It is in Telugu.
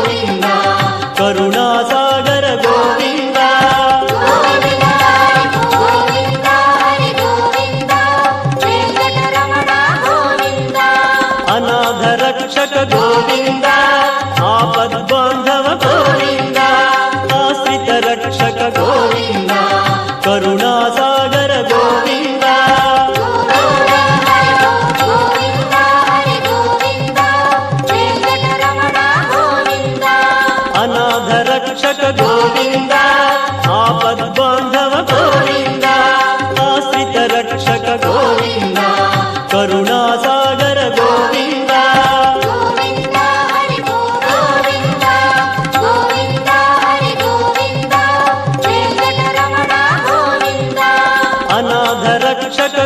గోవింద కరుణాసాగర గోవింద గోవింద గోవింద హరి గోవింద వెంకటరమణ గోవింద అనాథ రక్షక గోవింద ఆపద్బాంధవ గోవింద ఆశ్రిత రక్షక గోవింద కరుణాసాగర గోవింద గోవింద హరి గోవింద వెంకటరమణ గోవింద అనాథ రక్షక గోవింద ఆపద్బాంధవ గోవింద ఆశ్రిత రక్షక గోవింద కరుణాసాగర గోవింద గోవింద హరి గోవింద గోవింద హరి గోవింద వెంకటరమణ గోవింద అనాథ రక్షక